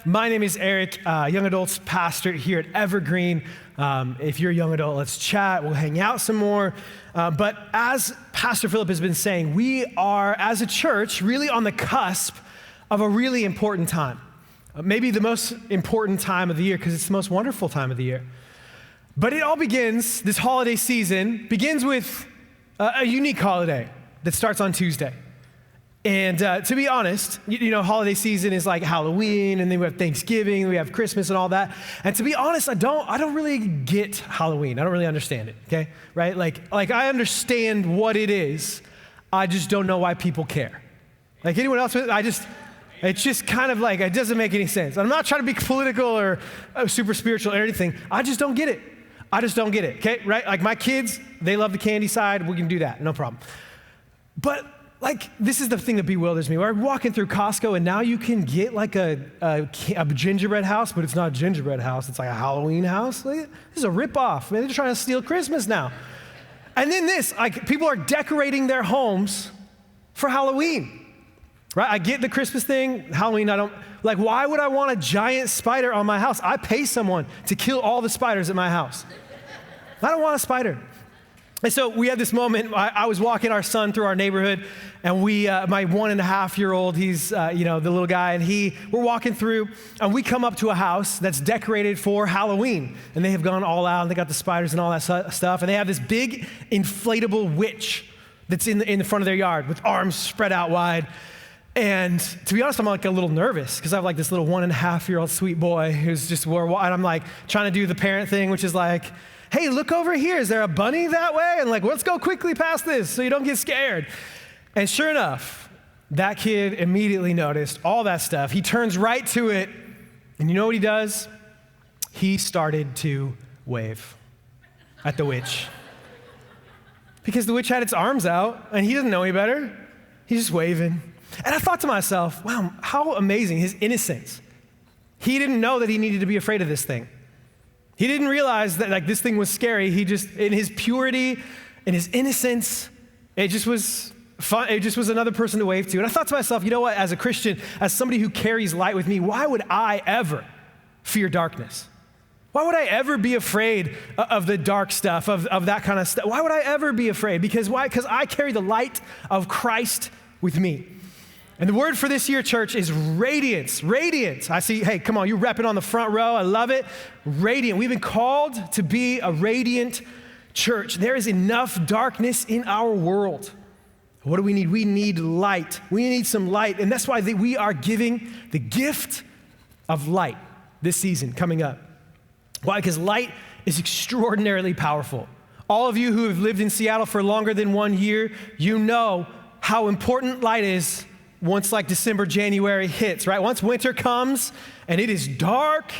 My name is Eric, young adults pastor here at Evergreen. If you're a young adult, let's chat. We'll hang out some more. But as Pastor Philip has been saying, we are, as a church, really on the cusp of a really important time. Maybe the most important time of the year because it's the most wonderful time of the year. But it all begins, this holiday season, begins with a unique holiday that starts on Tuesday. And to be honest, you know, holiday season is like Halloween, and then we have Thanksgiving, we have Christmas and all that. And to be honest, I don't really get Halloween. I don't really understand it, okay? Right? Like I understand what it is. I just don't know why people care. Like anyone else, it's just kind of like, it doesn't make any sense. I'm not trying to be political or super spiritual or anything. I just don't get it. I just don't get it, okay? Right? Like my kids, they love the candy side. We can do that, no problem. But like, this is the thing that bewilders me. We're walking through Costco, and now you can get like a gingerbread house, but it's not a gingerbread house. It's like a Halloween house. Like, this is a ripoff. Man, they're trying to steal Christmas now. And then this, like, people are decorating their homes for Halloween, right? I get the Christmas thing. Halloween, I don't. Like, why would I want a giant spider on my house? I pay someone to kill all the spiders at my house. I don't want a spider. And so we had this moment. I was walking our son through our neighborhood, and my 1.5-year-old, he's the little guy, and we're walking through, and we come up to a house that's decorated for Halloween, and they have gone all out, and they got the spiders and all that stuff, and they have this big inflatable witch that's in the front of their yard with arms spread out wide. And to be honest, I'm like a little nervous because I have like this little 1.5-year-old sweet boy who's just and I'm like trying to do the parent thing, which is like, hey, look over here. Is there a bunny that way? And like, let's go quickly past this so you don't get scared. And sure enough, that kid immediately noticed all that stuff. He turns right to it, and you know what he does? He started to wave at the witch. Because the witch had its arms out, and he doesn't know any better. He's just waving. And I thought to myself, wow, how amazing, his innocence. He didn't know that he needed to be afraid of this thing. He didn't realize that like this thing was scary. He just, in his purity, in his innocence, it just was fun. It just was another person to wave to. And I thought to myself, you know what, as a Christian, as somebody who carries light with me, why would I ever fear darkness? Why would I ever be afraid of the dark stuff, of that kind of stuff? Why would I ever be afraid? Because why? Because I carry the light of Christ with me. And the word for this year, church, is radiance. Radiance. I see, hey, come on, you're repping on the front row. I love it. Radiant. We've been called to be a radiant church. There is enough darkness in our world. What do we need? We need light. We need some light. And that's why we are giving the gift of light this season coming up. Why? Because light is extraordinarily powerful. All of you who have lived in Seattle for longer than 1 year, you know how important light is once like December, January hits, right? Once winter comes and it is dark,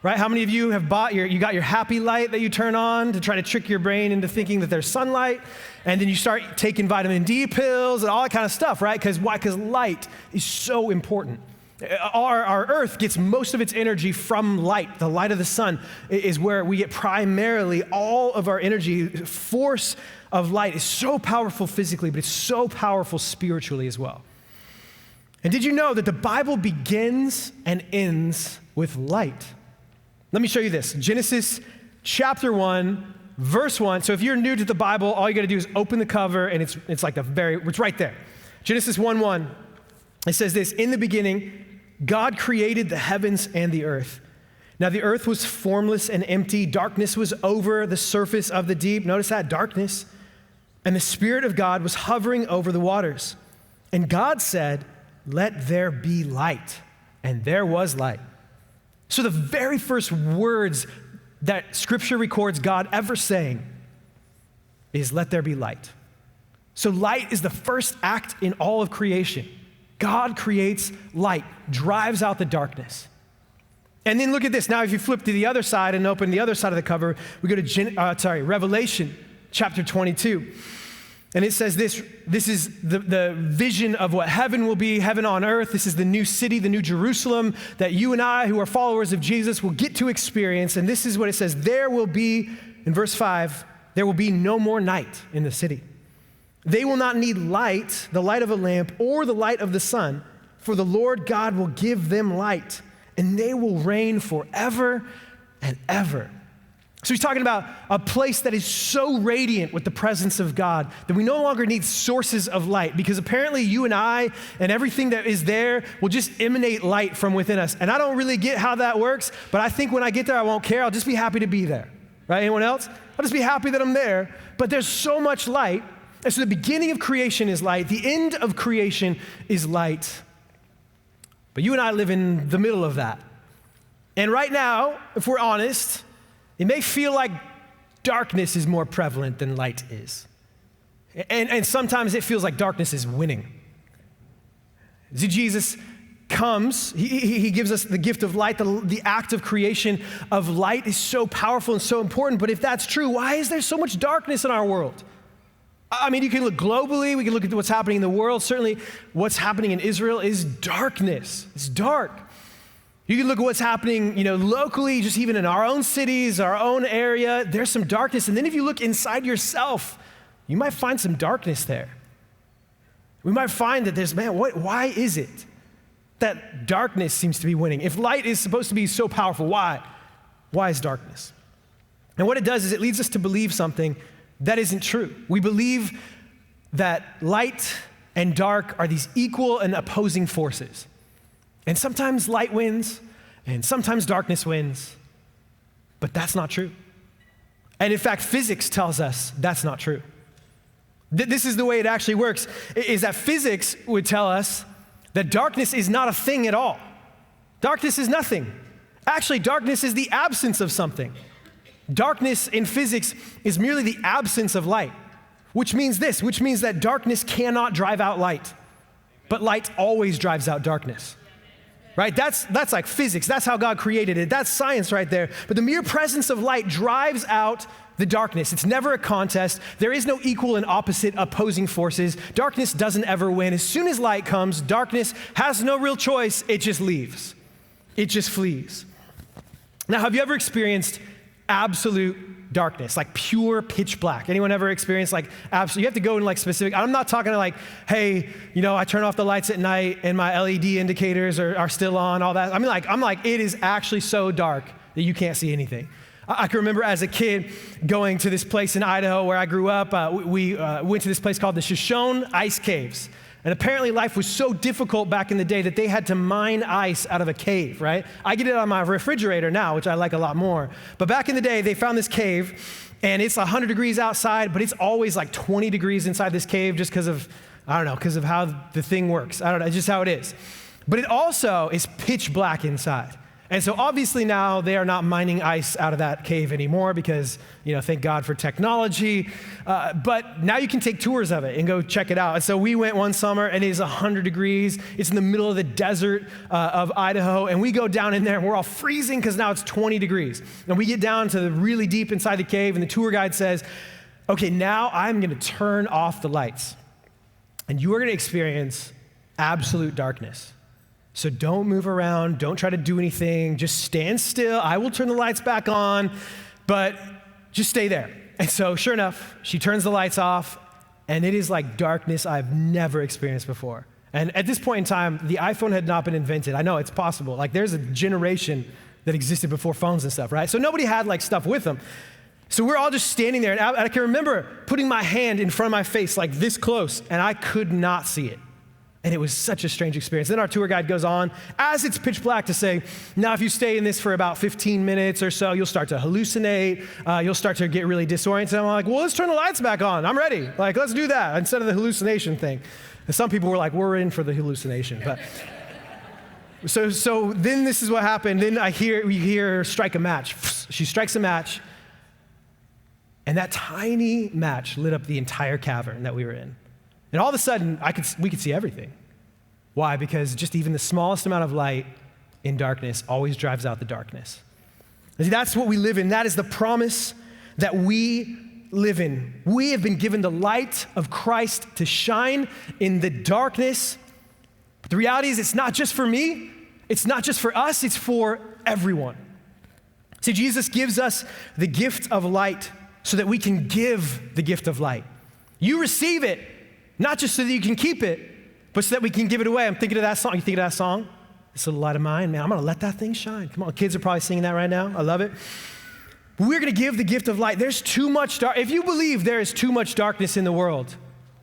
right? How many of you have you got your happy light that you turn on to try to trick your brain into thinking that there's sunlight, and then you start taking vitamin D pills and all that kind of stuff, right? Because why? Because light is so important. Our earth gets most of its energy from light. The light of the sun is where we get primarily all of our energy. Force of light is so powerful physically, but it's so powerful spiritually as well. And did you know that the Bible begins and ends with light? Let me show you this. Genesis chapter 1, verse 1. So if you're new to the Bible, all you got to do is open the cover, and it's like it's right there. Genesis 1:1. It says this: in the beginning, God created the heavens and the earth. Now the earth was formless and empty. Darkness was over the surface of the deep. Notice that, darkness. And the Spirit of God was hovering over the waters. And God said, "Let there be light." And there was light. So the very first words that Scripture records God ever saying is, "Let there be light." So light is the first act in all of creation. God creates light, drives out the darkness. And then look at this. Now if you flip to the other side and open the other side of the cover, we go to Revelation chapter 22. And it says this is the vision of what heaven will be, heaven on earth. This is the new city, the new Jerusalem that you and I, who are followers of Jesus, will get to experience. And this is what it says: there will be, in verse 5, there will be no more night in the city. They will not need light, the light of a lamp, or the light of the sun, for the Lord God will give them light, and they will reign forever and ever. So he's talking about a place that is so radiant with the presence of God that we no longer need sources of light, because apparently you and I and everything that is there will just emanate light from within us. And I don't really get how that works, but I think when I get there, I won't care. I'll just be happy to be there. Right? Anyone else? I'll just be happy that I'm there. But there's so much light. And so the beginning of creation is light. The end of creation is light. But you and I live in the middle of that. And right now, if we're honest, it may feel like darkness is more prevalent than light is. And sometimes it feels like darkness is winning. See, Jesus comes, he gives us the gift of light. The act of creation of light is so powerful and so important. But if that's true, why is there so much darkness in our world? I mean, you can look globally, we can look at what's happening in the world. Certainly what's happening in Israel is darkness. It's dark. You can look at what's happening, locally, just even in our own cities, our own area. There's some darkness. And then if you look inside yourself, you might find some darkness there. We might find that there's, why is it that darkness seems to be winning? If light is supposed to be so powerful, why? Why is darkness? And what it does is it leads us to believe something that isn't true. We believe that light and dark are these equal and opposing forces. And sometimes light wins, and sometimes darkness wins, but that's not true. And in fact, physics tells us that's not true. This is the way it actually works, is that physics would tell us that darkness is not a thing at all. Darkness is nothing. Actually, darkness is the absence of something. Darkness in physics is merely the absence of light, which means that darkness cannot drive out light, but light always drives out darkness. Right? That's like physics. That's how God created it. That's science right there. But the mere presence of light drives out the darkness. It's never a contest. There is no equal and opposite opposing forces. Darkness doesn't ever win. As soon as light comes, darkness has no real choice. It just leaves. It just flees. Now, have you ever experienced absolute darkness, like pure pitch black? Anyone ever experienced like absolute? You have to go in like specific. I'm not talking to like, hey, I turn off the lights at night and my LED indicators are still on, all that. I'm like, it is actually so dark that you can't see anything. I can remember as a kid going to this place in Idaho where I grew up. We went to this place called the Shoshone Ice Caves. And apparently life was so difficult back in the day that they had to mine ice out of a cave, right? I get it on my refrigerator now, which I like a lot more. But back in the day, they found this cave, and it's 100 degrees outside, but it's always like 20 degrees inside this cave just because of how the thing works. I don't know, it's just how it is. But it also is pitch black inside. And so obviously now they are not mining ice out of that cave anymore because, thank God for technology. But now you can take tours of it and go check it out. And so we went one summer and it is 100 degrees. It's in the middle of the desert of Idaho. And we go down in there and we're all freezing because now it's 20 degrees. And we get down to the really deep inside the cave and the tour guide says, okay, now I'm going to turn off the lights. And you are going to experience absolute darkness. So don't move around, don't try to do anything, just stand still. I will turn the lights back on, but just stay there. And so sure enough, she turns the lights off, and it is like darkness I've never experienced before. And at this point in time, the iPhone had not been invented. I know it's possible. Like there's a generation that existed before phones and stuff, right? So nobody had like stuff with them. So we're all just standing there, and I can remember putting my hand in front of my face like this close, and I could not see it. And it was such a strange experience. Then our tour guide goes on, as it's pitch black, to say, now if you stay in this for about 15 minutes or so, you'll start to hallucinate. You'll start to get really disoriented. And I'm like, well, let's turn the lights back on. I'm ready. Like, let's do that instead of the hallucination thing. And some people were like, we're in for the hallucination. But so then this is what happened. Then we hear her strike a match. She strikes a match. And that tiny match lit up the entire cavern that we were in. And all of a sudden, we could see everything. Why? Because just even the smallest amount of light in darkness always drives out the darkness. And see, that's what we live in. That is the promise that we live in. We have been given the light of Christ to shine in the darkness. But the reality is it's not just for me. It's not just for us. It's for everyone. See, Jesus gives us the gift of light so that we can give the gift of light. You receive it. Not just so that you can keep it, but so that we can give it away. I'm thinking of that song. You think of that song? This little light of mine, man, I'm gonna let that thing shine. Come on, kids are probably singing that right now. I love it. We're gonna give the gift of light. There's too much dark. If you believe there is too much darkness in the world,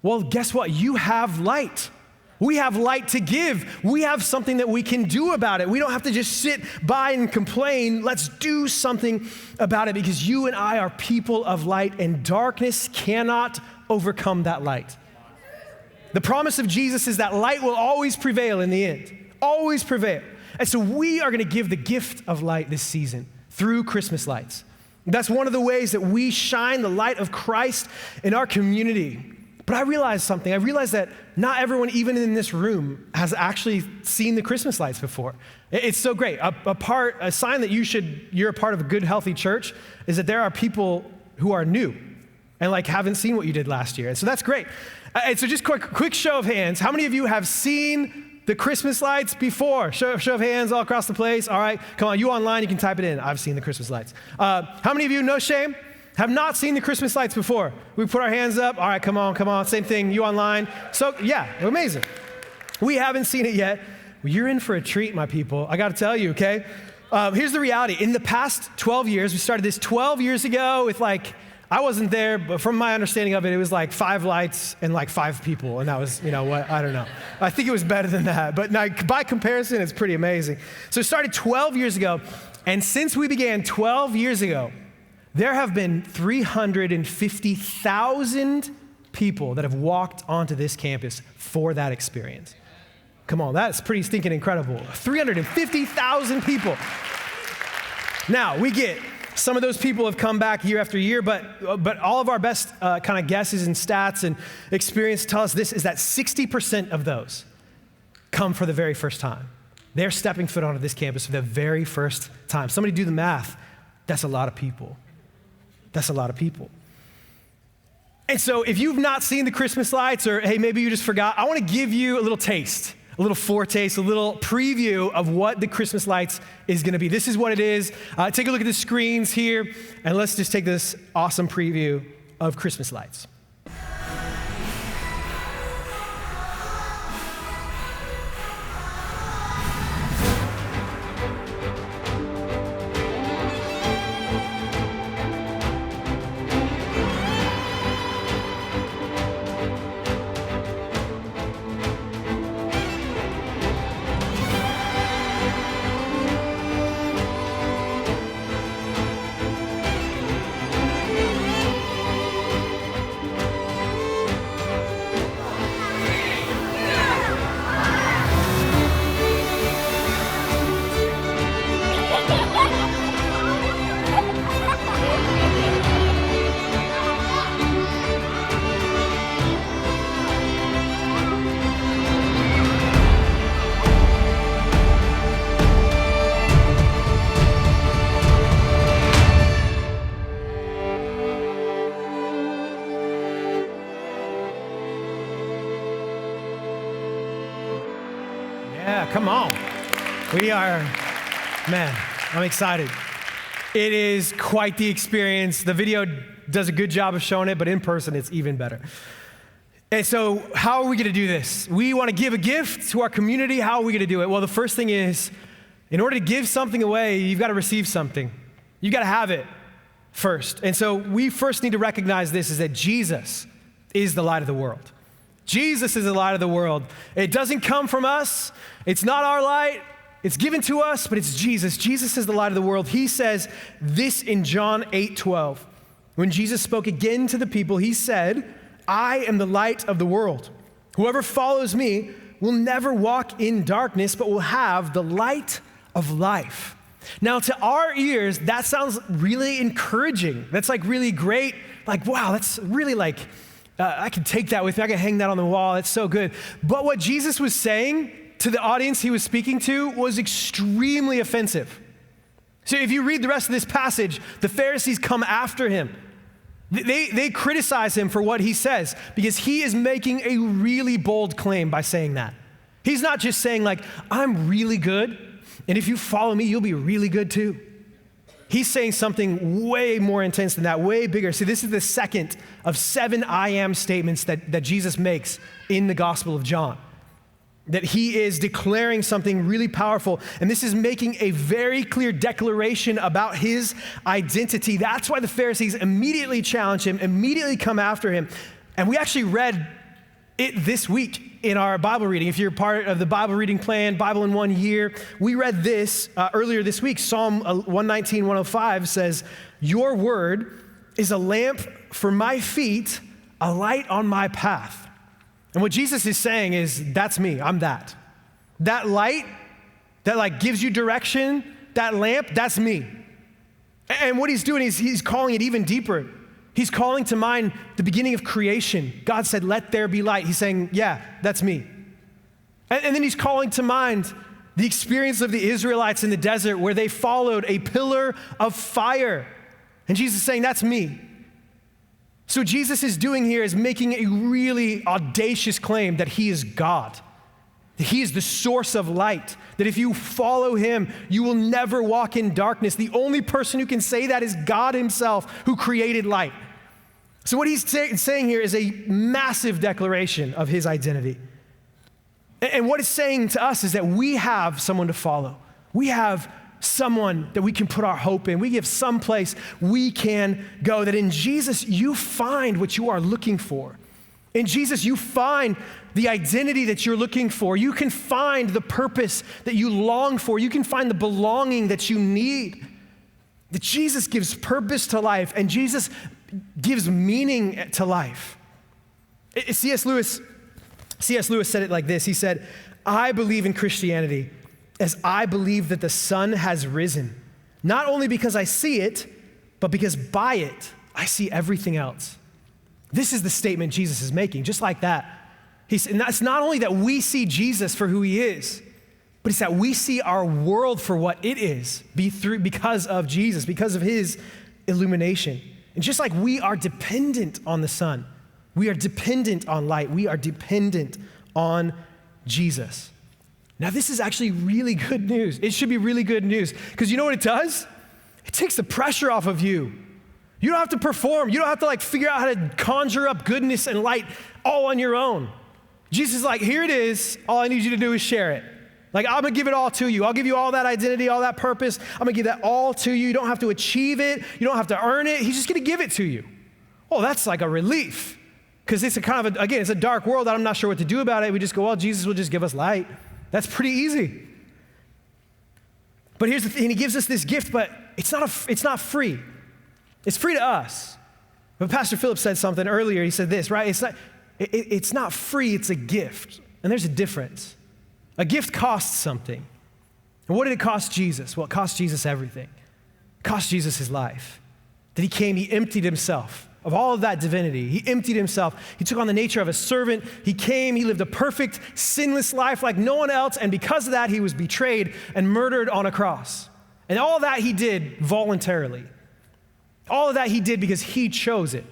well, guess what? You have light. We have light to give. We have something that we can do about it. We don't have to just sit by and complain. Let's do something about it, because you and I are people of light, and darkness cannot overcome that light. The promise of Jesus is that light will always prevail in the end, always prevail. And so we are gonna give the gift of light this season through Christmas lights. That's one of the ways that we shine the light of Christ in our community. But I realized something. I realized that not everyone, even in this room, has actually seen the Christmas lights before. It's so great. A sign that you're a part of a good, healthy church is that there are people who are new and haven't seen what you did last year. And so that's great. And so just quick show of hands. How many of you have seen the Christmas lights before? Show of hands all across the place. All right, come on, you online, you can type it in. I've seen the Christmas lights. How many of you, no shame, have not seen the Christmas lights before? We put our hands up. All right, come on. Same thing, you online. So yeah, amazing. We haven't seen it yet. Well, you're in for a treat, my people. I gotta tell you, okay? Here's the reality. In the past 12 years, we started this 12 years ago with I wasn't there, but from my understanding of it, it was 5 lights and 5 people. And that was, I don't know. I think it was better than that. But by comparison, it's pretty amazing. So it started 12 years ago. And since we began 12 years ago, there have been 350,000 people that have walked onto this campus for that experience. Come on, that's pretty stinking incredible. 350,000 people. Now, we get some of those people have come back year after year, but all of our best kind of guesses and stats and experience tell us this, is that 60% of those come for the very first time. They're stepping foot onto this campus for the very first time. Somebody do the math. That's a lot of people. That's a lot of people. And so if you've not seen the Christmas lights, or hey, maybe you just forgot, I want to give you a little taste, a little foretaste, a little preview of what the Christmas lights is going to be. This is what it is. Take a look at the screens here, and let's just take this awesome preview of Christmas lights. Yeah, come on. Man, I'm excited. It is quite the experience. The video does a good job of showing it, but in person, it's even better. And so how are we gonna do this? We wanna give a gift to our community. How are we gonna do it? Well, the first thing is, in order to give something away, you've gotta receive something. You gotta have it first. And so we first need to recognize this, is that Jesus is the light of the world. Jesus is the light of the world. It doesn't come from us. It's not our light. It's given to us, but it's Jesus. Jesus is the light of the world. He says this in John 8:12. When Jesus spoke again to the people, he said, I am the light of the world. Whoever follows me will never walk in darkness, but will have the light of life. Now, to our ears, that sounds really encouraging. That's really great. Wow, that's really I can take that with me. I can hang that on the wall. That's so good. But what Jesus was saying to the audience he was speaking to was extremely offensive. So if you read the rest of this passage, the Pharisees come after him. They criticize him for what he says, because he is making a really bold claim by saying that. He's not just saying I'm really good, and if you follow me, you'll be really good too. He's saying something way more intense than that, way bigger. See, this is the second of 7 I am statements that Jesus makes in the Gospel of John. that he is declaring something really powerful. And this is making a very clear declaration about his identity. That's why the Pharisees immediately challenge him, immediately come after him. And we actually read it this week in our Bible reading. If you're part of the Bible reading plan, Bible in 1 year, we read this earlier this week. Psalm 119, 105 says, "Your word is a lamp for my feet, a light on my path." And what Jesus is saying is, that's me, I'm that. That light that like gives you direction, that lamp, that's me. And what he's doing is he's calling it even deeper. He's calling to mind the beginning of creation. God said, "Let there be light." He's saying, yeah, that's me. And then he's calling to mind the experience of the Israelites in the desert where they followed a pillar of fire. And Jesus is saying, that's me. So what Jesus is doing here is making a really audacious claim that he is God, that he is the source of light, that if you follow him, you will never walk in darkness. The only person who can say that is God himself, who created light. So what he's saying here is a massive declaration of his identity. And what it's saying to us is that we have someone to follow. We have someone that we can put our hope in. We have some place we can go, that in Jesus you find what you are looking for. In Jesus you find the identity that you're looking for. You can find the purpose that you long for. You can find the belonging that you need. That Jesus gives purpose to life, and Jesus gives meaning to life. C.S. Lewis said it like this. He said, "I believe in Christianity as I believe that the sun has risen, not only because I see it, but because by it, I see everything else." This is the statement Jesus is making, just like that. And it's not only that we see Jesus for who he is, but it's that we see our world for what it is because of Jesus, because of his illumination. And just like we are dependent on the sun, we are dependent on light, we are dependent on Jesus. Now, this is actually really good news. It should be really good news, because you know what it does? It takes the pressure off of you. You don't have to perform. You don't have to like figure out how to conjure up goodness and light all on your own. Jesus is like, here it is. All I need you to do is share it. Like, I'm gonna give it all to you. I'll give you all that identity, all that purpose. I'm gonna give that all to you. You don't have to achieve it. You don't have to earn it. He's just gonna give it to you. Oh, that's like a relief, because it's a kind of, it's a dark world that I'm not sure what to do about it. We just go, well, Jesus will just give us light. That's pretty easy. But here's the thing, he gives us this gift, but it's not free. It's free to us. But Pastor Philip said something earlier. He said this, right? It's not free, it's a gift. And there's a difference. A gift costs something. And what did it cost Jesus? Well, it cost Jesus everything. It cost Jesus his life. That he came, he emptied himself of all of that divinity. He emptied himself. He took on the nature of a servant. He came, he lived a perfect, sinless life like no one else, and because of that, he was betrayed and murdered on a cross. And all of that he did voluntarily. All of that he did because he chose it.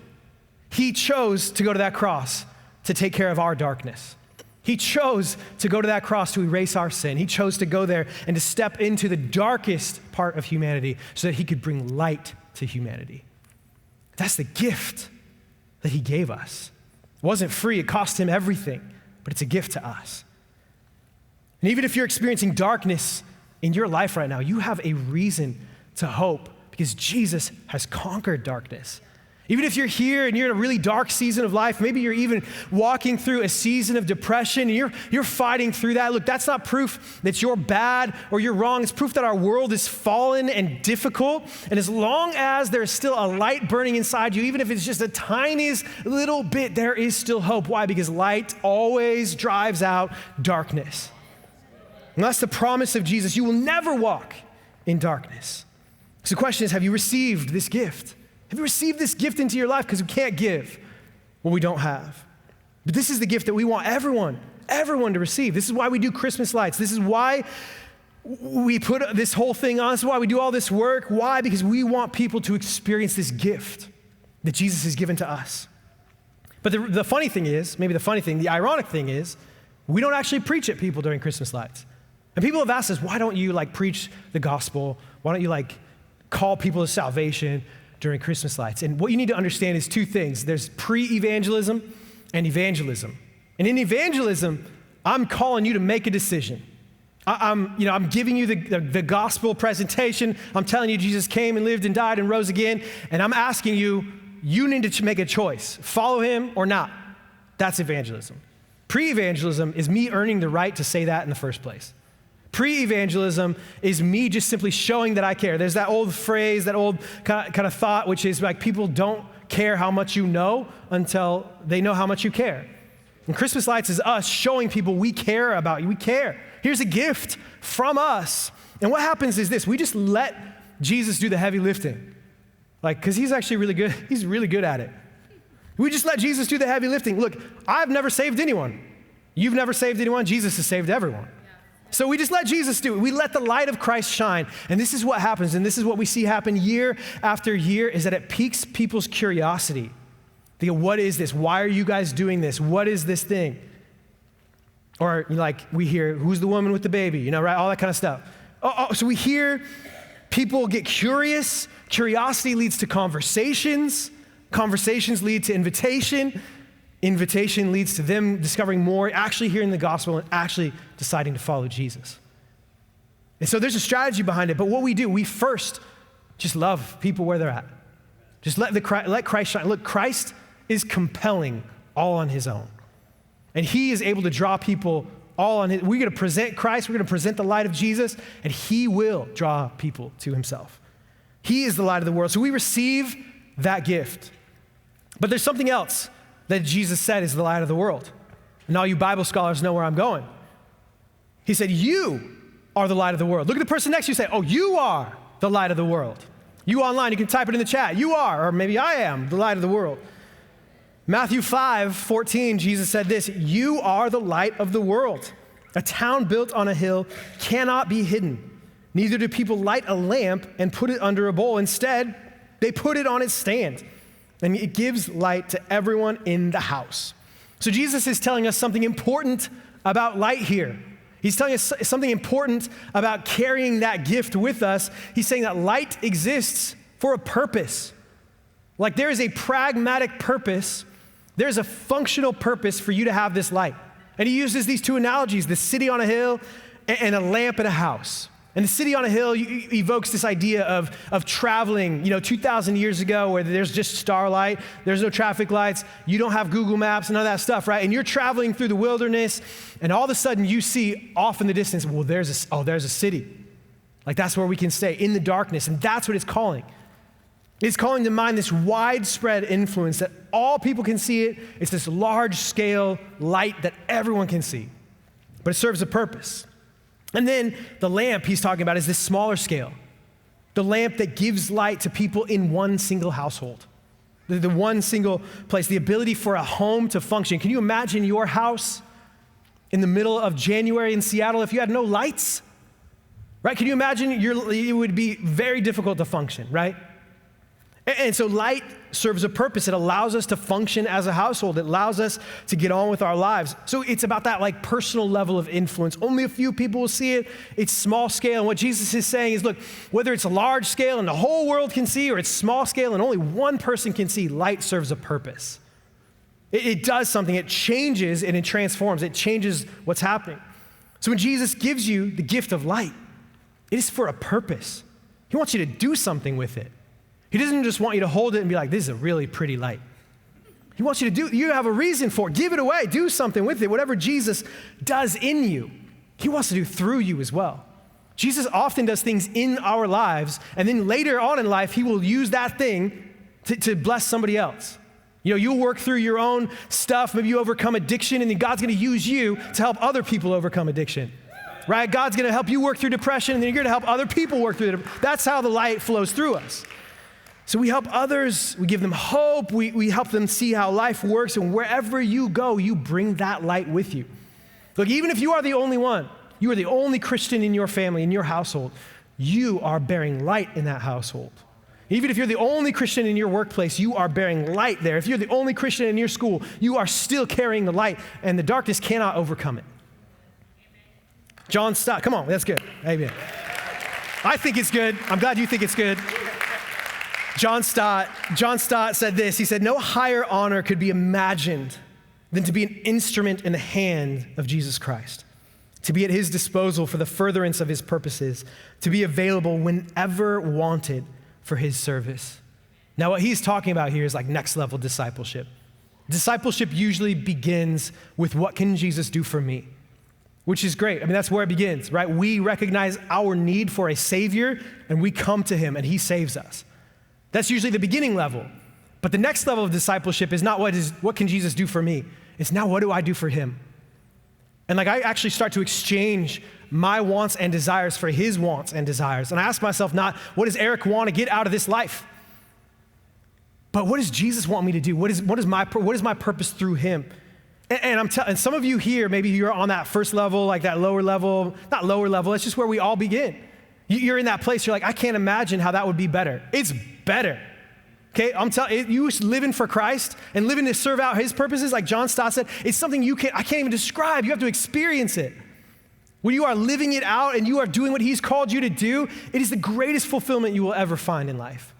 He chose to go to that cross to take care of our darkness. He chose to go to that cross to erase our sin. He chose to go there and to step into the darkest part of humanity so that he could bring light to humanity. That's the gift that he gave us. It wasn't free, it cost him everything, but it's a gift to us. And even if you're experiencing darkness in your life right now, you have a reason to hope because Jesus has conquered darkness. Even if you're here and you're in a really dark season of life, maybe you're even walking through a season of depression and you're fighting through that. Look, that's not proof that you're bad or you're wrong. It's proof that our world is fallen and difficult. And as long as there's still a light burning inside you, even if it's just the tiniest little bit, there is still hope. Why? Because light always drives out darkness. And that's the promise of Jesus. You will never walk in darkness. So the question is, have you received this gift? Have you received this gift into your life? Because we can't give what we don't have. But this is the gift that we want everyone to receive. This is why we do Christmas lights. This is why we put this whole thing on. This is why we do all this work. Why? Because we want people to experience this gift that Jesus has given to us. But the funny thing is, the ironic thing is, we don't actually preach at people during Christmas lights. And people have asked us, why don't you preach the gospel? Why don't you call people to salvation during Christmas lights? And what you need to understand is two things. There's pre-evangelism and evangelism. And in evangelism, I'm calling you to make a decision. I'm giving you the gospel presentation. I'm telling you Jesus came and lived and died and rose again. And I'm asking you, you need to make a choice. Follow him or not. That's evangelism. Pre-evangelism is me earning the right to say that in the first place. Pre-evangelism is me just simply showing that I care. There's that old phrase, that old kind of thought, which is like people don't care how much you know until they know how much you care. And Christmas Lights is us showing people we care about you. We care. Here's a gift from us. And what happens is this, we just let Jesus do the heavy lifting. Because he's actually really good. He's really good at it. We just let Jesus do the heavy lifting. Look, I've never saved anyone. You've never saved anyone. Jesus has saved everyone. So we just let Jesus do it. We let the light of Christ shine. And this is what happens, and this is what we see happen year after year, is that it piques people's curiosity. They go, what is this? Why are you guys doing this? What is this thing? Or we hear, who's the woman with the baby? Right? All that kind of stuff. So we hear people get curious. Curiosity leads to conversations. Conversations lead to invitation. Invitation leads to them discovering more, actually hearing the gospel, and actually deciding to follow Jesus. And so there's a strategy behind it, but what we do, we first just love people where they're at. Just let Christ shine. Look, Christ is compelling all on his own. And he is able to draw people all on his. We're going to present Christ, we're going to present the light of Jesus, and he will draw people to himself. He is the light of the world. So we receive that gift. But there's something else that Jesus said is the light of the world. And all you Bible scholars know where I'm going. He said, you are the light of the world. Look at the person next to you and say, oh, you are the light of the world. You online, you can type it in the chat. You are, or maybe I am, the light of the world. Matthew 5:14, Jesus said this, you are the light of the world. A town built on a hill cannot be hidden. Neither do people light a lamp and put it under a bowl. Instead, they put it on its stand, and it gives light to everyone in the house. So Jesus is telling us something important about light here. He's telling us something important about carrying that gift with us. He's saying that light exists for a purpose. Like there is a pragmatic purpose. There's a functional purpose for you to have this light. And he uses these two analogies, the city on a hill and a lamp in a house. And the city on a hill evokes this idea of traveling, 2,000 years ago where there's just starlight, there's no traffic lights, you don't have Google Maps, none of that stuff, right? And you're traveling through the wilderness, and all of a sudden you see off in the distance, well, there's a city. Like that's where we can stay, in the darkness, and that's what it's calling. It's calling to mind this widespread influence that all people can see it. It's this large-scale light that everyone can see, but it serves a purpose. And then the lamp he's talking about is this smaller scale. The lamp that gives light to people in one single household. The one single place, the ability for a home to function. Can you imagine your house in the middle of January in Seattle if you had no lights? Right? Can you imagine it would be very difficult to function, right? And so light serves a purpose. It allows us to function as a household. It allows us to get on with our lives. So it's about that personal level of influence. Only a few people will see it. It's small scale. And what Jesus is saying is, look, whether it's a large scale and the whole world can see, or it's small scale and only one person can see, light serves a purpose. It does something. It changes and it transforms. It changes what's happening. So when Jesus gives you the gift of light, it is for a purpose. He wants you to do something with it. He doesn't just want you to hold it and be like, this is a really pretty light. He wants you to you have a reason for it. Give it away. Do something with it. Whatever Jesus does in you, he wants to do through you as well. Jesus often does things in our lives, and then later on in life, he will use that thing to bless somebody else. You'll work through your own stuff. Maybe you overcome addiction, and then God's going to use you to help other people overcome addiction. Right? God's going to help you work through depression, and then you're going to help other people work through it. That's how the light flows through us. So we help others, we give them hope, we help them see how life works, and wherever you go, you bring that light with you. Look, even if you are the only one, you are the only Christian in your family, in your household, you are bearing light in that household. Even if you're the only Christian in your workplace, you are bearing light there. If you're the only Christian in your school, you are still carrying the light, and the darkness cannot overcome it. John Stott, come on, that's good. Amen. I think it's good. I'm glad you think it's good. John Stott said this. He said, no higher honor could be imagined than to be an instrument in the hand of Jesus Christ, to be at his disposal for the furtherance of his purposes, to be available whenever wanted for his service. Now, what he's talking about here is like next level discipleship. Discipleship usually begins with what can Jesus do for me? Which is great. I mean, that's where it begins, right? We recognize our need for a savior and we come to him and he saves us. That's usually the beginning level. But the next level of discipleship is not what can Jesus do for me? It's now what do I do for him? And like I actually start to exchange my wants and desires for his wants and desires. And I ask myself not, what does Eric want to get out of this life? But what does Jesus want me to do? What is my purpose through him? And some of you here, maybe you're on that first level, like that lower level, not lower level, it's just where we all begin. You're in that place, you're like, I can't imagine how that would be better. It's better. Okay, I'm telling you, living for Christ and living to serve out his purposes, like John Stott said, it's something I can't even describe. You have to experience it. When you are living it out and you are doing what he's called you to do, it is the greatest fulfillment you will ever find in life.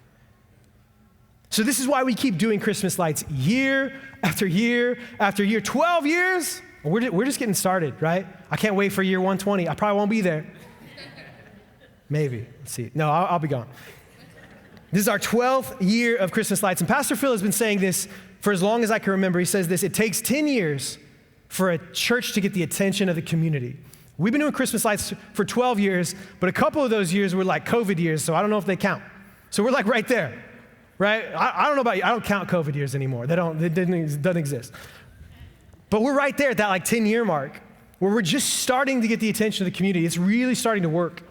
So this is why we keep doing Christmas lights year after year after year. 12 years? We're just getting started, right? I can't wait for year 120. I probably won't be there. Maybe. Let's see. No, I'll be gone. This is our 12th year of Christmas lights. And Pastor Phil has been saying this for as long as I can remember. He says this, it takes 10 years for a church to get the attention of the community. We've been doing Christmas lights for 12 years, but a couple of those years were like COVID years, so I don't know if they count. So we're like right there. Right? I don't know about you. I don't count COVID years anymore. It doesn't exist. But we're right there at that like 10-year mark where we're just starting to get the attention of the community. It's really starting to work.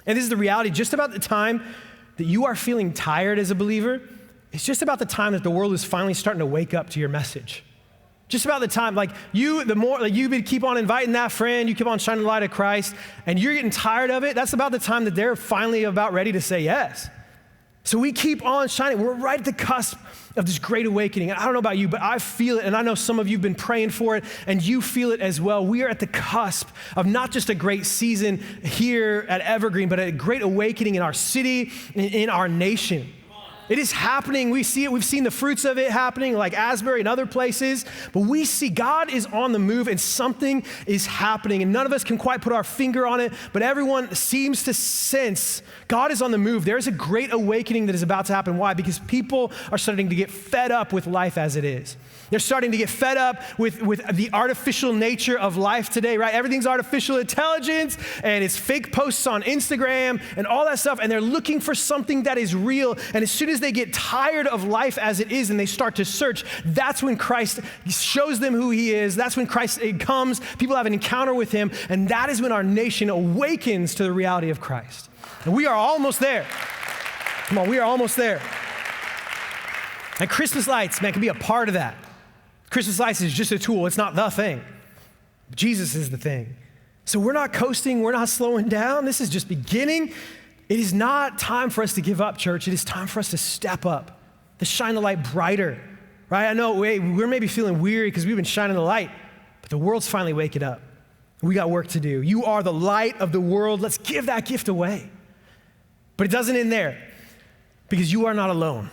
And this is the reality. Just about the time that you are feeling tired as a believer, it's just about the time that the world is finally starting to wake up to your message. Just about the time, the more you keep on inviting that friend, you keep on shining the light of Christ, and you're getting tired of it, that's about the time that they're finally about ready to say yes. So we keep on shining. We're right at the cusp of this great awakening. And I don't know about you, but I feel it. And I know some of you have been praying for it and you feel it as well. We are at the cusp of not just a great season here at Evergreen, but a great awakening in our city and in our nation. It is happening. We see it. We've seen the fruits of it happening like Asbury and other places. But we see God is on the move and something is happening. And none of us can quite put our finger on it, but everyone seems to sense God is on the move. There's a great awakening that is about to happen. Why? Because people are starting to get fed up with life as it is. They're starting to get fed up with the artificial nature of life today, right? Everything's artificial intelligence and it's fake posts on Instagram and all that stuff. And they're looking for something that is real. And as soon as they get tired of life as it is and they start to search, that's when Christ shows them who he is. That's when Christ comes. People have an encounter with him. And that is when our nation awakens to the reality of Christ. And we are almost there. Come on, we are almost there. And Christmas lights, man, can be a part of that. Christmas lights is just a tool. It's not the thing. Jesus is the thing. So we're not coasting. We're not slowing down. This is just beginning. It is not time for us to give up, church. It is time for us to step up, to shine the light brighter, right? I know we're maybe feeling weary because we've been shining the light, but the world's finally waking up. We got work to do. You are the light of the world. Let's give that gift away. But it doesn't end there because you are not alone.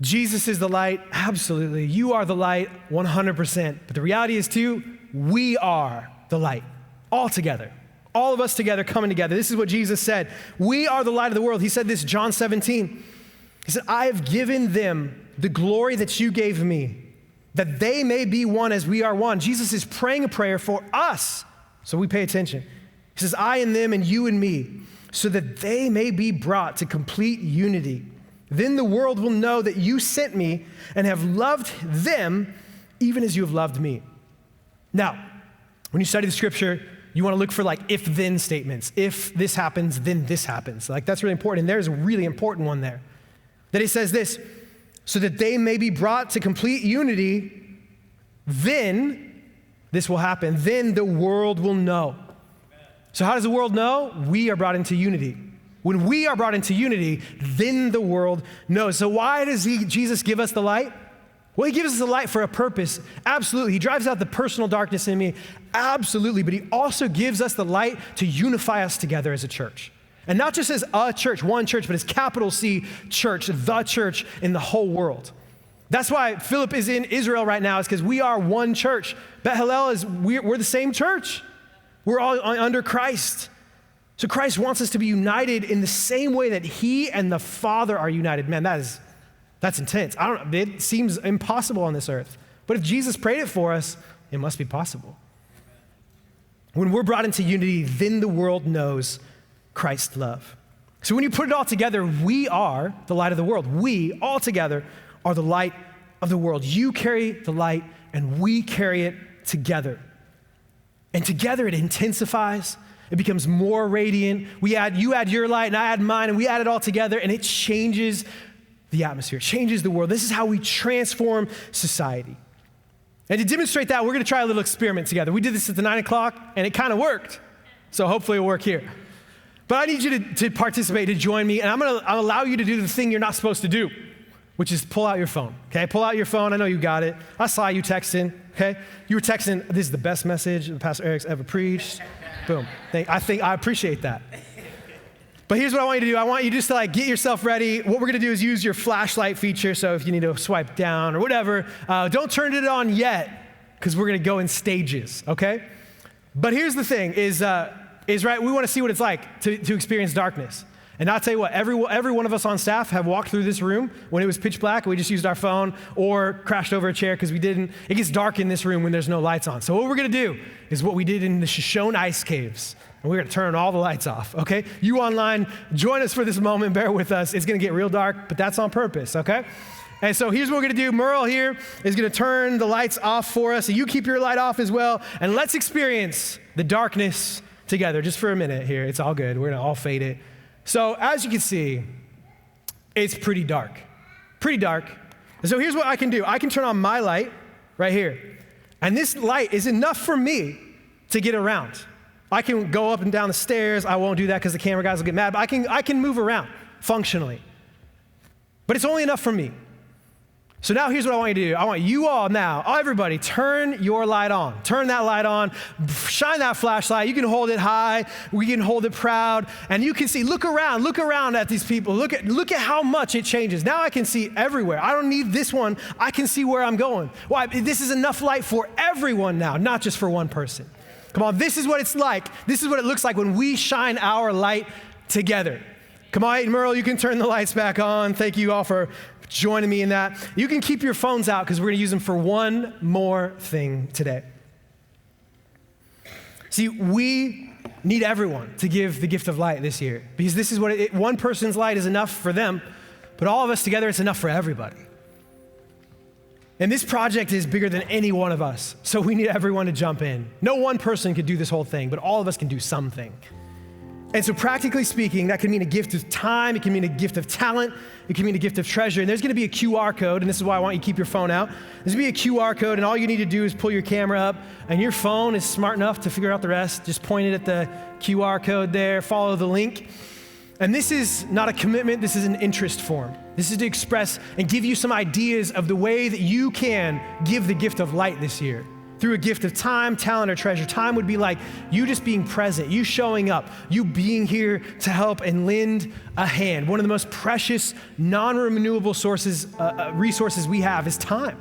Jesus is the light, absolutely. You are the light, 100%. But the reality is too, we are the light, all together. All of us together, coming together. This is what Jesus said. We are the light of the world. He said this, John 17. He said, I have given them the glory that you gave me, that they may be one as we are one. Jesus is praying a prayer for us, so we pay attention. He says, I and them and you and me, so that they may be brought to complete unity. Then the world will know that you sent me and have loved them even as you have loved me. Now, when you study the scripture, you want to look for like if-then statements. If this happens, then this happens. Like that's really important. And there's a really important one there. That it says this, so that they may be brought to complete unity, then this will happen. Then the world will know. So how does the world know? We are brought into unity. When we are brought into unity, then the world knows. So why does Jesus give us the light? Well, he gives us the light for a purpose. Absolutely. He drives out the personal darkness in me. Absolutely. But he also gives us the light to unify us together as a church. And not just as a church, one church, but as capital C church, the church in the whole world. That's why Philip is in Israel right now, is because we are one church. Bet Hillel we're the same church. We're all under Christ. So Christ wants us to be united in the same way that he and the Father are united. Man, that's intense. It seems impossible on this earth. But if Jesus prayed it for us, it must be possible. When we're brought into unity, then the world knows Christ's love. So when you put it all together, we are the light of the world. We, all together, are the light of the world. You carry the light, and we carry it together. And together it intensifies. It becomes more radiant. You add your light, and I add mine, and we add it all together, and it changes the atmosphere. It changes the world. This is how we transform society. And to demonstrate that, we're going to try a little experiment together. We did this at the 9 o'clock, and it kind of worked. So hopefully it'll work here. But I need you to participate, to join me, and I'll allow you to do the thing you're not supposed to do, which is pull out your phone, okay? Pull out your phone. I know you got it. I saw you texting, okay? You were texting, this is the best message that Pastor Eric's ever preached. Boom. I appreciate that. But here's what I want you to do. I want you just to get yourself ready. What we're going to do is use your flashlight feature. So if you need to swipe down or whatever, don't turn it on yet, because we're going to go in stages, okay? But here's the thing is right, we want to see what it's like to experience darkness. And I'll tell you what, every one of us on staff have walked through this room when it was pitch black, and we just used our phone or crashed over a chair because we didn't. It gets dark in this room when there's no lights on. So what we're going to do is what we did in the Shoshone ice caves. And we're going to turn all the lights off, okay? You online, join us for this moment. Bear with us. It's going to get real dark, but that's on purpose, okay? And so here's what we're going to do. Merle here is going to turn the lights off for us. So you keep your light off as well. And let's experience the darkness together just for a minute here. It's all good. We're going to all fade it. So as you can see, it's pretty dark. Pretty dark. And so here's what I can do. I can turn on my light right here. And this light is enough for me to get around. I can go up and down the stairs. I won't do that because the camera guys will get mad, but I can move around functionally. But it's only enough for me. So now here's what I want you to do. I want you all now, everybody, turn your light on. Turn that light on, shine that flashlight. You can hold it high, we can hold it proud, and you can see, look around at these people. Look at how much it changes. Now I can see everywhere. I don't need this one. I can see where I'm going. Why? This is enough light for everyone now, not just for one person. Come on, this is what it's like. This is what it looks like when we shine our light together. Come on, Merle, you can turn the lights back on. Thank you all for joining me in that. You can keep your phones out because we're going to use them for one more thing today. See, we need everyone to give the gift of light this year, because this is what one person's light is enough for them, but all of us together, it's enough for everybody. And this project is bigger than any one of us, so we need everyone to jump in. No one person could do this whole thing, but all of us can do something. And so practically speaking, that can mean a gift of time, it can mean a gift of talent, it can mean a gift of treasure. And there's gonna be a QR code, and this is why I want you to keep your phone out. There's gonna be a QR code, and all you need to do is pull your camera up, and your phone is smart enough to figure out the rest. Just point it at the QR code there, follow the link. And this is not a commitment, this is an interest form. This is to express and give you some ideas of the way that you can give the gift of light this year. Through a gift of time, talent, or treasure. Time would be like you just being present, you showing up, you being here to help and lend a hand. One of the most precious, non-renewable resources we have is time.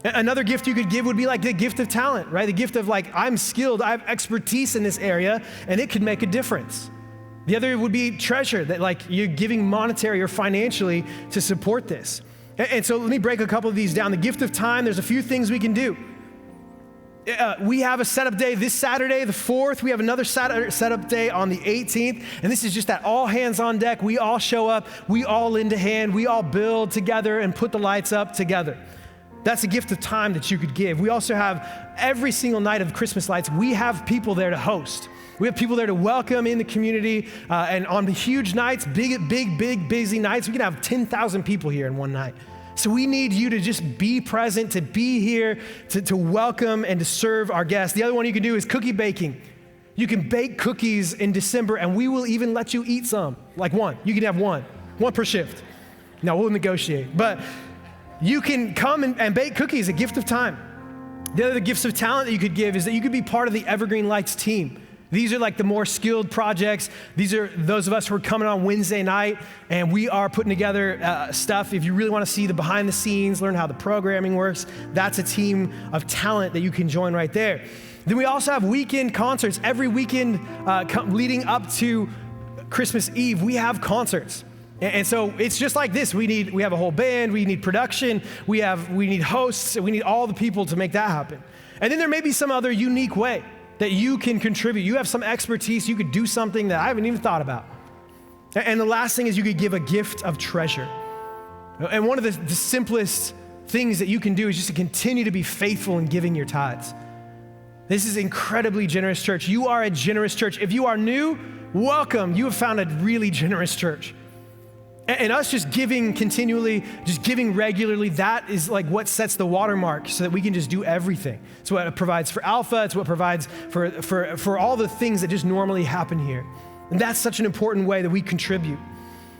Another gift you could give would be like the gift of talent, right? The gift of I'm skilled, I have expertise in this area, and it could make a difference. The other would be treasure, that you're giving monetary or financially to support this. And so let me break a couple of these down. The gift of time, there's a few things we can do. We have a setup day this Saturday, the 4th. We have another setup day on the 18th. And this is just that all hands on deck. We all show up. We all lend a hand. We all build together and put the lights up together. That's a gift of time that you could give. We also have every single night of Christmas lights, we have people there to host. We have people there to welcome in the community. And on the huge nights, big, busy nights, we can have 10,000 people here in one night. So we need you to just be present, to be here, to welcome and to serve our guests. The other one you can do is cookie baking. You can bake cookies in December, and we will even let you eat some, like one. You can have one per shift. Now, we'll negotiate. But you can come and bake cookies, a gift of time. The other gifts of talent that you could give is that you could be part of the Evergreen Lights team. These are like the more skilled projects. These are those of us who are coming on Wednesday night, and we are putting together stuff. If you really want to see the behind the scenes, learn how the programming works, that's a team of talent that you can join right there. Then we also have weekend concerts. Every weekend leading up to Christmas Eve, we have concerts. And so it's just like this. We have a whole band, we need production, we need hosts, we need all the people to make that happen. And then there may be some other unique way that you can contribute. You have some expertise, you could do something that I haven't even thought about. And the last thing is you could give a gift of treasure. And one of the simplest things that you can do is just to continue to be faithful in giving your tithes. This is incredibly generous church. You are a generous church. If you are new, welcome. You have found a really generous church. And us just giving continually, just giving regularly, that is like what sets the watermark so that we can just do everything. It's what it provides for Alpha. It's what provides for all the things that just normally happen here. And that's such an important way that we contribute.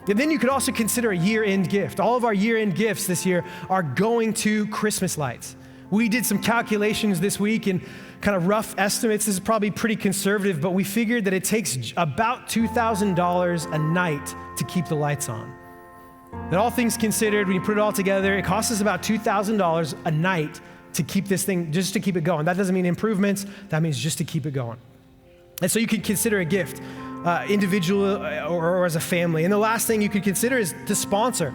And then you could also consider a year-end gift. All of our year-end gifts this year are going to Christmas lights. We did some calculations this week and kind of rough estimates. This is probably pretty conservative, but we figured that it takes about $2,000 a night to keep the lights on. That all things considered, when you put it all together, it costs us about $2,000 a night to keep this thing, just to keep it going. That doesn't mean improvements, that means just to keep it going. And so you can consider a gift, individual or as a family. And the last thing you could consider is to sponsor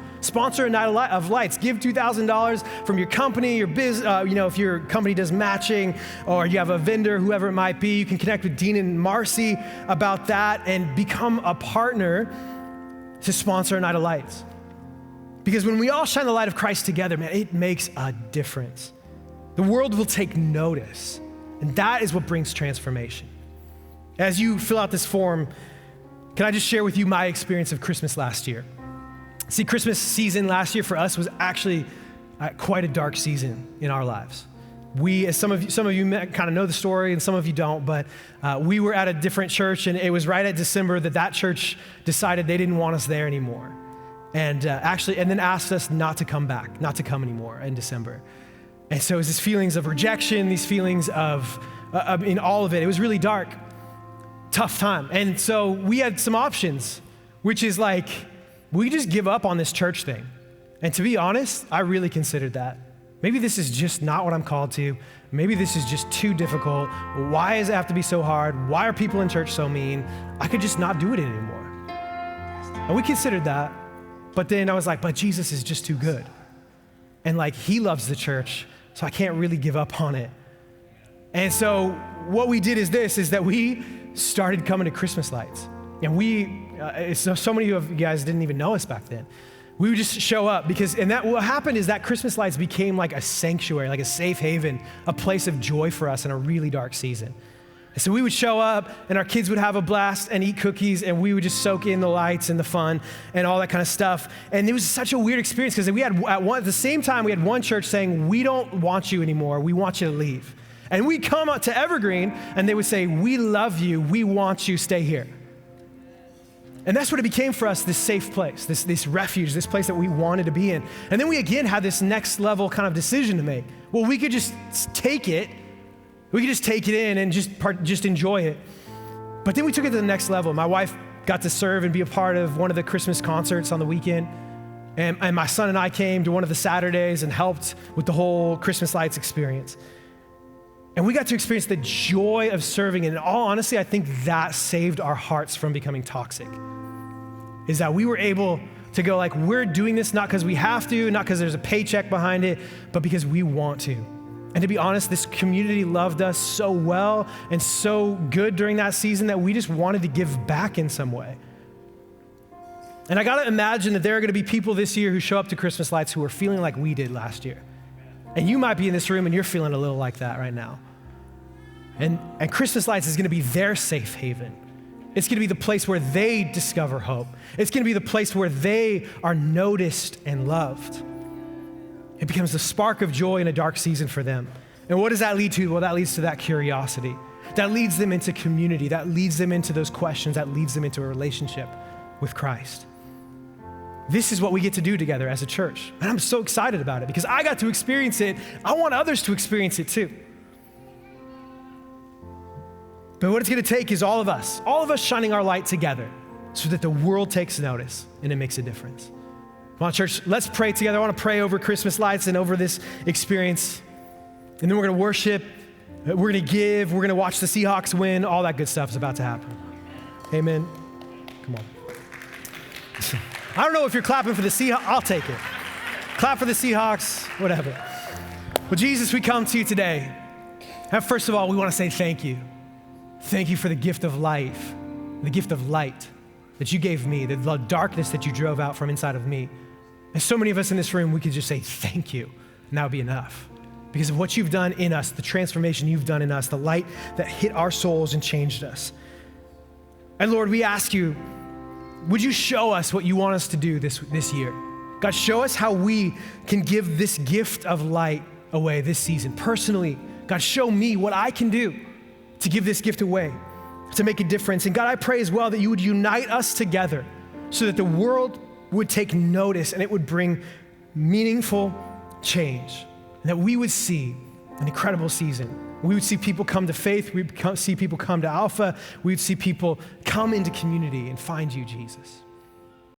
a night of lights. Give $2,000 from your company, your business. If your company does matching or you have a vendor, whoever it might be, you can connect with Dean and Marcy about that and become a partner to sponsor a night of lights. Because when we all shine the light of Christ together, man, it makes a difference. The world will take notice, and that is what brings transformation. As you fill out this form, can I just share with you my experience of Christmas last year? See, Christmas season last year for us was actually quite a dark season in our lives. We, as some of you kind of know the story and some of you don't, but we were at a different church, and it was right at December that church decided they didn't want us there anymore. And then asked us not to come back, not to come anymore in December. And so it was these feelings of rejection, these feelings of in all of it. It was really dark, tough time. And so we had some options, which is like, we just give up on this church thing. And to be honest, I really considered that. Maybe this is just not what I'm called to. Maybe this is just too difficult. Why does it have to be so hard? Why are people in church so mean? I could just not do it anymore. And we considered that. But then I was like, but Jesus is just too good. And like, he loves the church, so I can't really give up on it. And so what we did is that we started coming to Christmas lights. And so many of you guys didn't even know us back then. We would just show up what happened is that Christmas lights became like a sanctuary, like a safe haven, a place of joy for us in a really dark season. And so we would show up and our kids would have a blast and eat cookies and we would just soak in the lights and the fun and all that kind of stuff. And it was such a weird experience because at the same time, we had one church saying, we don't want you anymore. We want you to leave. And we'd come up to Evergreen and they would say, we love you. We want you. Stay here. And that's what it became for us, this safe place, this refuge, this place that we wanted to be in. And then we again had this next level kind of decision to make. Well, we could just take it. We could just take it in and just enjoy it. But then we took it to the next level. My wife got to serve and be a part of one of the Christmas concerts on the weekend. And my son and I came to one of the Saturdays and helped with the whole Christmas lights experience. And we got to experience the joy of serving. And in all honesty, I think that saved our hearts from becoming toxic. Is that we were able to go like, we're doing this not because we have to, not because there's a paycheck behind it, but because we want to. And to be honest, this community loved us so well and so good during that season that we just wanted to give back in some way. And I gotta imagine that there are gonna be people this year who show up to Christmas lights who are feeling like we did last year. And you might be in this room and you're feeling a little like that right now. And Christmas lights is gonna be their safe haven. It's gonna be the place where they discover hope. It's gonna be the place where they are noticed and loved. It becomes the spark of joy in a dark season for them. And what does that lead to? Well, that leads to that curiosity. That leads them into community. That leads them into those questions. That leads them into a relationship with Christ. This is what we get to do together as a church. And I'm so excited about it because I got to experience it. I want others to experience it too. But what it's gonna take is all of us shining our light together so that the world takes notice and it makes a difference. Come on, church, let's pray together. I wanna pray over Christmas lights and over this experience. And then we're gonna worship, we're gonna give, we're gonna watch the Seahawks win. All that good stuff is about to happen. Amen. Come on. I don't know if you're clapping for the Seahawks. I'll take it. Clap for the Seahawks, whatever. Well, Jesus, we come to you today. And first of all, we wanna say thank you. Thank you for the gift of life, the gift of light that you gave me, the darkness that you drove out from inside of me. And so many of us in this room, we could just say thank you, and that would be enough. Because of what you've done in us, the transformation you've done in us, the light that hit our souls and changed us. And Lord, we ask you, would you show us what you want us to do this year? God, show us how we can give this gift of light away this season. Personally, God, show me what I can do to give this gift away, to make a difference. And God, I pray as well that you would unite us together so that the world would take notice and it would bring meaningful change. And that we would see an incredible season. We would see people come to faith. We would see people come to Alpha. We would see people come into community and find you, Jesus.